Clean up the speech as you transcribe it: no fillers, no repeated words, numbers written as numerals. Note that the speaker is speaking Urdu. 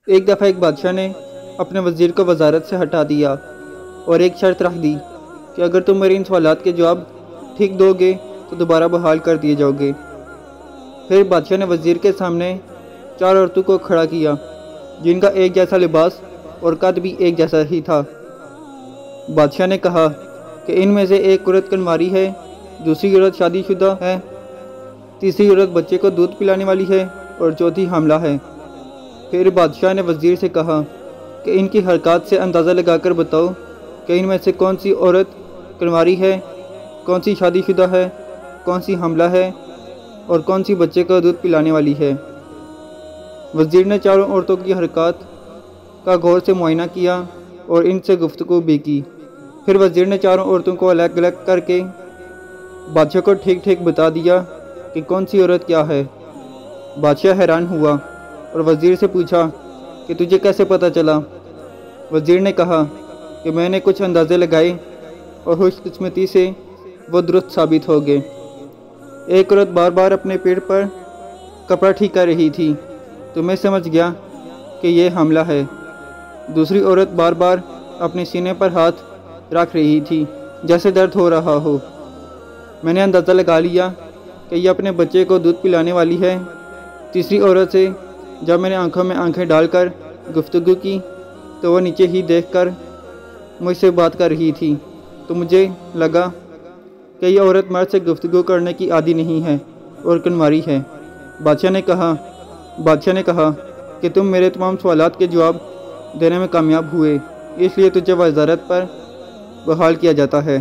ایک دفعہ ایک بادشاہ نے اپنے وزیر کو وزارت سے ہٹا دیا اور ایک شرط رکھ دی کہ اگر تم میرے ان سوالات کے جواب ٹھیک دو گے تو دوبارہ بحال کر دیے جاؤ گے۔ پھر بادشاہ نے وزیر کے سامنے 4 عورتوں کو کھڑا کیا جن کا ایک جیسا لباس اور قد بھی ایک جیسا ہی تھا۔ بادشاہ نے کہا کہ ان میں سے ایک عورت کنواری ہے، دوسری عورت شادی شدہ ہے، تیسری عورت بچے کو دودھ پلانے والی ہے اور چوتھی حاملہ ہے۔ پھر بادشاہ نے وزیر سے کہا کہ ان کی حرکات سے اندازہ لگا کر بتاؤ کہ ان میں سے کون سی عورت کنواری ہے، کون سی شادی شدہ ہے، کون سی حاملہ ہے اور کون سی بچے کو دودھ پلانے والی ہے۔ وزیر نے 4 عورتوں کی حرکات کا غور سے معائنہ کیا اور ان سے گفتگو بھی کی۔ پھر وزیر نے 4 عورتوں کو الگ الگ کر کے بادشاہ کو ٹھیک ٹھیک بتا دیا کہ کون سی عورت کیا ہے۔ بادشاہ حیران ہوا اور وزیر سے پوچھا کہ تجھے کیسے پتہ چلا؟ وزیر نے کہا کہ میں نے کچھ اندازے لگائے اور خوش قسمتی سے وہ درست ثابت ہو گئے۔ ایک عورت بار بار اپنے پیٹ پر کپڑا ٹھیک کر رہی تھی تو میں سمجھ گیا کہ یہ حاملہ ہے۔ دوسری عورت بار بار اپنے سینے پر ہاتھ رکھ رہی تھی جیسے درد ہو رہا ہو۔ میں نے اندازہ لگا لیا کہ یہ اپنے بچے کو دودھ پلانے والی ہے۔ تیسری عورت سے جب میں نے آنکھوں میں آنکھیں ڈال کر گفتگو کی تو وہ نیچے ہی دیکھ کر مجھ سے بات کر رہی تھی، تو مجھے لگا کہ یہ عورت مرد سے گفتگو کرنے کی عادی نہیں ہے اور کنواری ہے۔ بادشاہ نے کہا کہ تم میرے تمام سوالات کے جواب دینے میں کامیاب ہوئے، اس لیے تجھے وزارت پر بحال کیا جاتا ہے۔